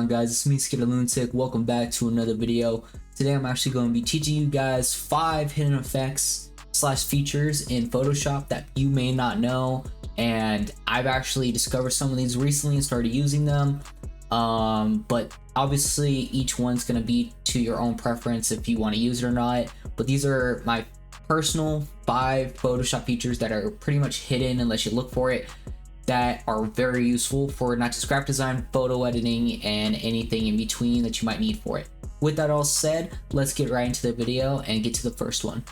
on, guys? It's me, Skaterlunatic. Welcome back to another video. Today I'm actually going to be teaching you guys 5 hidden effects / features in Photoshop that you may not know, and I've actually discovered some of these recently and started using them. But obviously each one's going to be to your own preference if you want to use it or not. But these are my personal 5 Photoshop features that are pretty much hidden unless you look for it, that are very useful for not just graphic design, photo editing, and anything in between that you might need for it. With that all said, let's get right into the video and get to the first one.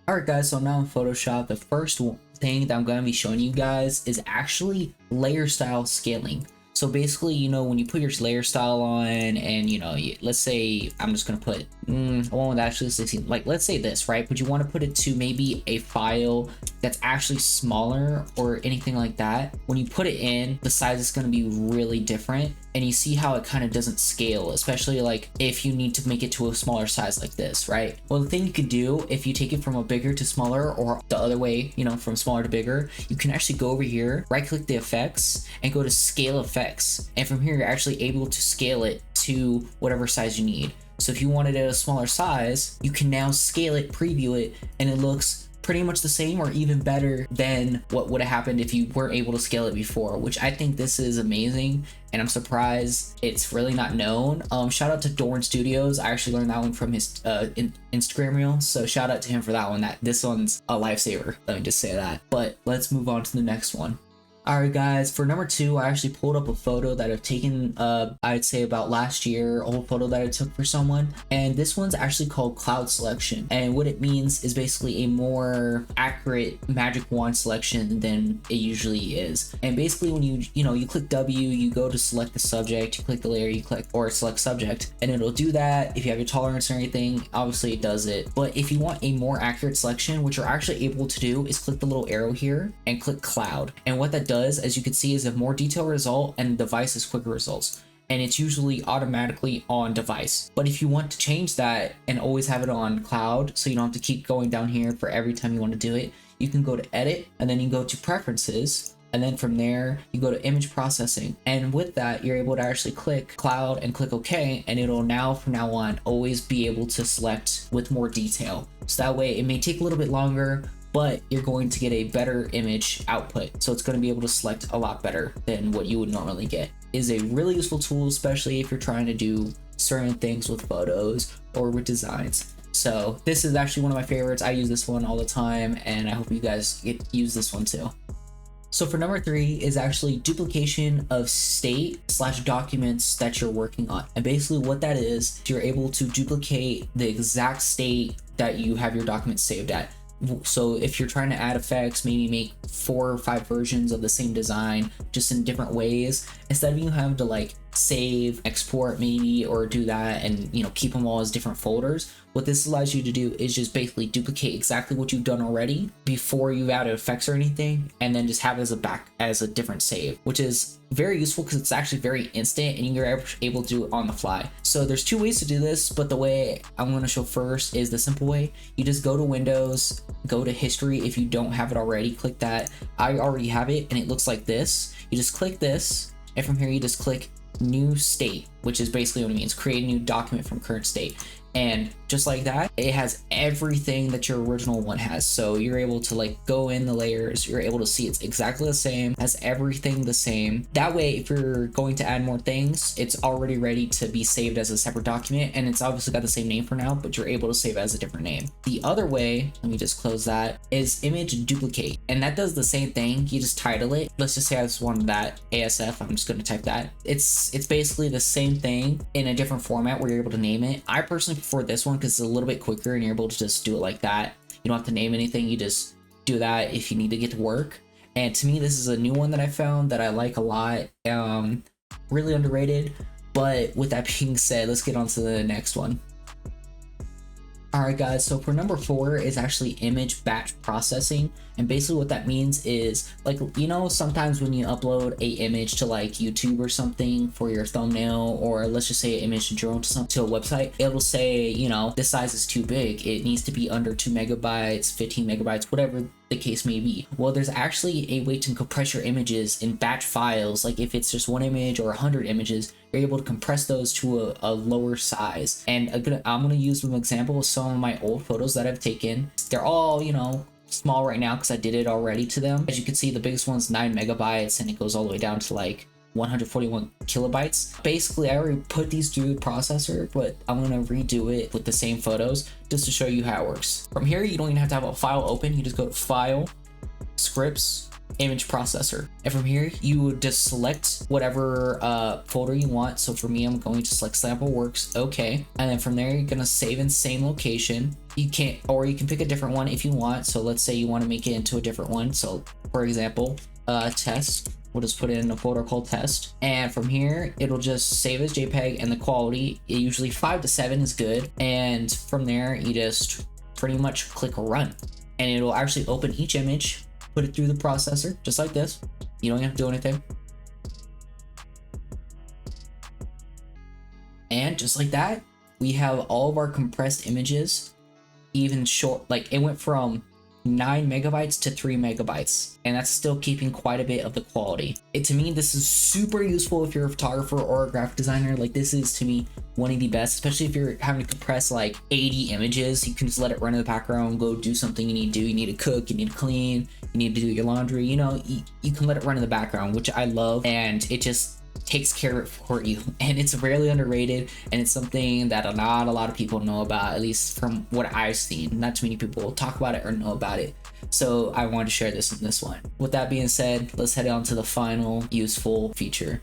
Alright guys, so now in Photoshop, the first thing that I'm going to be showing you guys is actually layer style scaling. So basically, you know, when you put your layer style on and, you know, let's say I'm just going to put one with actually 16, like let's say this, right? But you want to put it to maybe a file that's actually smaller or anything like that. When you put it in, the size is going to be really different. And you see how it kind of doesn't scale, especially like if you need to make it to a smaller size like this, right? Well, the thing you could do if you take it from a bigger to smaller, or the other way, you know, from smaller to bigger, you can actually go over here, right click the effects and go to scale effects. And from here, you're actually able to scale it to whatever size you need. So if you wanted it at a smaller size, you can now scale it, preview it, and it looks pretty much the same or even better than what would have happened if you weren't able to scale it before, which I think this is amazing, and I'm surprised it's really not known. Shout out to Dorn Studios. I actually learned that one from his Instagram reel, so shout out to him for that one. This one's a lifesaver, let me just say that. But let's move on to the next one. Alright guys, for number 2, I actually pulled up a photo that I've taken, I'd say about last year, a whole photo that I took for someone. And this one's actually called cloud selection. And what it means is basically a more accurate magic wand selection than it usually is. And basically when you click W, you go to select the subject, you click the layer, you click or select subject, and it'll do that. If you have your tolerance or anything, obviously it does it. But if you want a more accurate selection, what you're actually able to do is click the little arrow here and click cloud. And what that does, as you can see, is a more detailed result and the device is quicker results, and it's usually automatically on device. But if you want to change that and always have it on cloud, so you don't have to keep going down here for every time you want to do it, you can go to edit and then you go to preferences, and then from there you go to image processing, and with that you're able to actually click cloud and click OK, and it'll now from now on always be able to select with more detail. So that way it may take a little bit longer, but you're going to get a better image output. So it's going to be able to select a lot better than what you would normally get. It is a really useful tool, especially if you're trying to do certain things with photos or with designs. So this is actually one of my favorites. I use this one all the time, and I hope you guys use this one too. So for number 3 is actually duplication of state / documents that you're working on. And basically what that is, you're able to duplicate the exact state that you have your document saved at. So if you're trying to add effects, maybe make 4 or 5 versions of the same design just in different ways, instead of you having to like save, export maybe, or do that and, you know, keep them all as different folders, what this allows you to do is just basically duplicate exactly what you've done already before you've added effects or anything, and then just have it as a different save, which is very useful because it's actually very instant and you're able to do it on the fly. So there's 2 ways to do this, but the way I'm going to show first is the simple way. You just go to Windows, go to history. If you don't have it already, click that. I already have it and it looks like this. You just click this, and from here you just click new state, which is basically what it means, create a new document from current state. And just like that, it has everything that your original one has. So you're able to like go in the layers, you're able to see it's exactly the same, has everything the same. That way, if you're going to add more things, it's already ready to be saved as a separate document, and it's obviously got the same name for now, but you're able to save it as a different name. The other way, let me just close that, is image duplicate. And that does the same thing. You just title it. Let's just say I just wanted that ASF. I'm just going to type that. It's basically the same thing in a different format where you're able to name it. I personally prefer this one because it's a little bit quicker and you're able to just do it like that. You don't have to name anything, you just do that if you need to get to work. And to me, this is a new one that I found that I like a lot. Really underrated. But with that being said, let's get on to the next one. Alright guys, so for number 4 is actually image batch processing. And basically what that means is, like, you know, sometimes when you upload a image to like YouTube or something for your thumbnail, or let's just say an image to drone to a website, it will say, you know, this size is too big, it needs to be under 2 megabytes, 15 megabytes, whatever the case may be. Well, there's actually a way to compress your images in batch files. Like if it's just one image or 100 images, you're able to compress those to a lower size. And I'm gonna use an example of some of my old photos that I've taken. They're all, you know, small right now because I did it already to them. As you can see, the biggest one's 9 megabytes and it goes all the way down to like 141 kilobytes. Basically, I already put these through the processor, but I'm gonna redo it with the same photos just to show you how it works. From here, you don't even have to have a file open. You just go to File, Scripts, Image Processor. And from here, you would just select whatever folder you want. So for me, I'm going to select Sample Works, okay. And then from there, you're gonna save in same location. You can pick a different one if you want. So let's say you want to make it into a different one. So for example, test. We'll just put it in a folder called test. And from here, it'll just save as JPEG, and the quality, usually 5 to 7 is good. And from there, you just pretty much click run. And it'll actually open each image, put it through the processor, just like this. You don't have to do anything. And just like that, we have all of our compressed images, even short, like it went from 9 megabytes to 3 megabytes, and that's still keeping quite a bit of the quality. To me, this is super useful if you're a photographer or a graphic designer. Like this is, to me, one of the best, especially if you're having to compress like 80 images. You can just let it run in the background, go do something you need to do. You need to cook, you need to clean, you need to do your laundry, you know, you can let it run in the background, which I love, and it just takes care of it for you. And it's rarely underrated, and it's something that not a lot of people know about, at least from what I've seen. Not too many people talk about it or know about it, so I wanted to share this in this one. With that being said, let's head on to the final useful feature.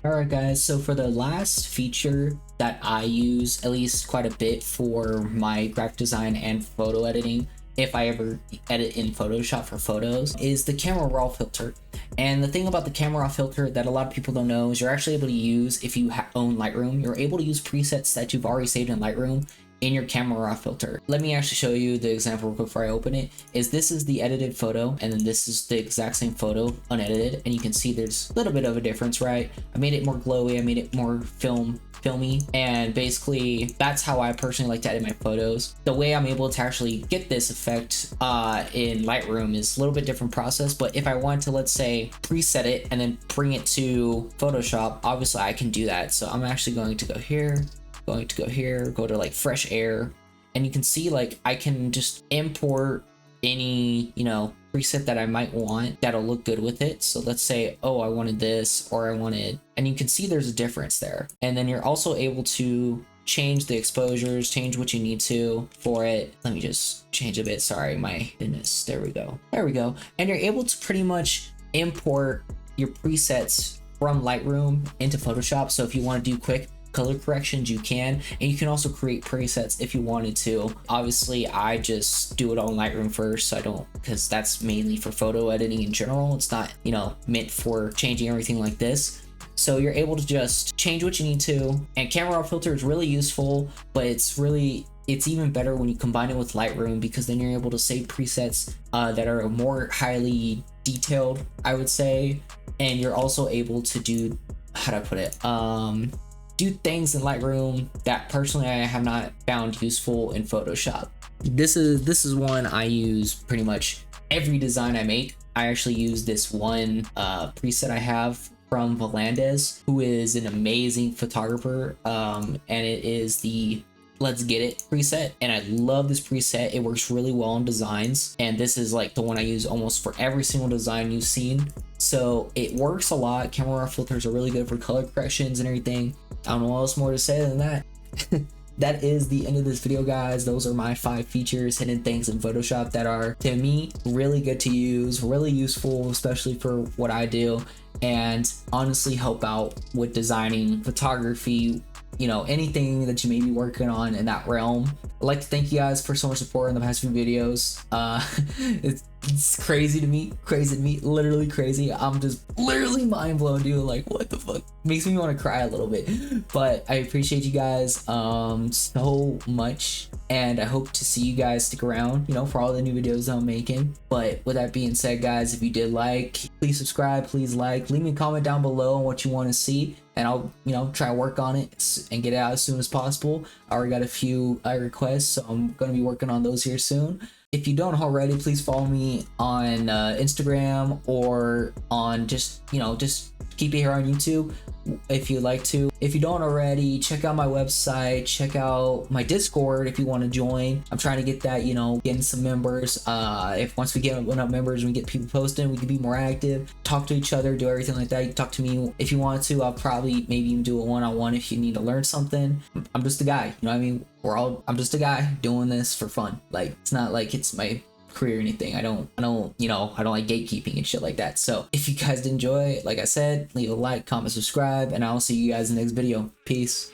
Alright guys, so for the last feature that I use at least quite a bit for my graphic design and photo editing, if I ever edit in Photoshop for photos, is the camera raw filter. And the thing about the camera raw filter that a lot of people don't know is you're actually able to use, if you own Lightroom, you're able to use presets that you've already saved in Lightroom in your camera raw filter. Let me actually show you the example real quick before I open it. This is the edited photo, and then this is the exact same photo unedited, and you can see there's a little bit of a difference, right? I made it more glowy, I made it more filmy, and basically that's how I personally like to edit my photos. The way I'm able to actually get this effect in Lightroom is a little bit different process, but if I want to, let's say, preset it and then bring it to Photoshop, obviously I can do that. So I'm actually going to go here, go to like fresh air, and you can see like I can just import any, you know, preset that I might want that'll look good with it. So let's say, oh, I wanted this, or I wanted, and you can see there's a difference there. And then you're also able to change the exposures, change what you need to for it. Let me just change a bit. Sorry, my goodness. There we go. And you're able to pretty much import your presets from Lightroom into Photoshop. So if you want to do quick color corrections, you can, and you can also create presets if you wanted to. Obviously I just do it on Lightroom first, so I don't, because that's mainly for photo editing in general. It's not, you know, meant for changing everything like this. So you're able to just change what you need to, and camera raw filter is really useful, but it's even better when you combine it with Lightroom, because then you're able to save presets that are more highly detailed, I would say, and you're also able to do, how do I put it, do things in Lightroom that personally I have not found useful in Photoshop. This is one I use pretty much every design I make. I actually use this one preset I have from Volandez, who is an amazing photographer, and it is the Let's Get It preset, and I love this preset. It works really well on designs, and this is like the one I use almost for every single design you've seen. So it works a lot. Camera raw filters are really good for color corrections and everything. I don't know what else more to say than that. That is the end of this video, guys. Those are my 5 features, hidden things in Photoshop that are, to me, really good to use, really useful, especially for what I do, and honestly help out with designing, photography, you know, anything that you may be working on in that realm. I'd like to thank you guys for so much support in the past few videos. It's crazy to me, literally crazy. I'm just literally mind blown, dude. Like, what the fuck? Makes me want to cry a little bit, but I appreciate you guys so much, and I hope to see you guys stick around, you know, for all the new videos I'm making. But with that being said, guys, if you did like, please subscribe, please like, leave me a comment down below on what you want to see, and I'll, you know, try to work on it and get it out as soon as possible. I already got a few requests, so I'm going to be working on those here soon. If you don't already, please follow me on Instagram, or on just keep it here on YouTube if you'd like to. If you don't already, check out my website, check out my Discord if you want to join. I'm trying to get that, getting some members. If once we get enough members, we get people posting, we can be more active, talk to each other, do everything like that. You can talk to me if you want to. I'll probably maybe even do a one-on-one if you need to learn something. I'm just a guy, you know what I mean? I'm just a guy doing this for fun. Like, it's not like it's my career or anything. I don't like gatekeeping and shit like that. So if you guys did enjoy, like I said, leave a like, comment, subscribe, and I'll see you guys in the next video. Peace.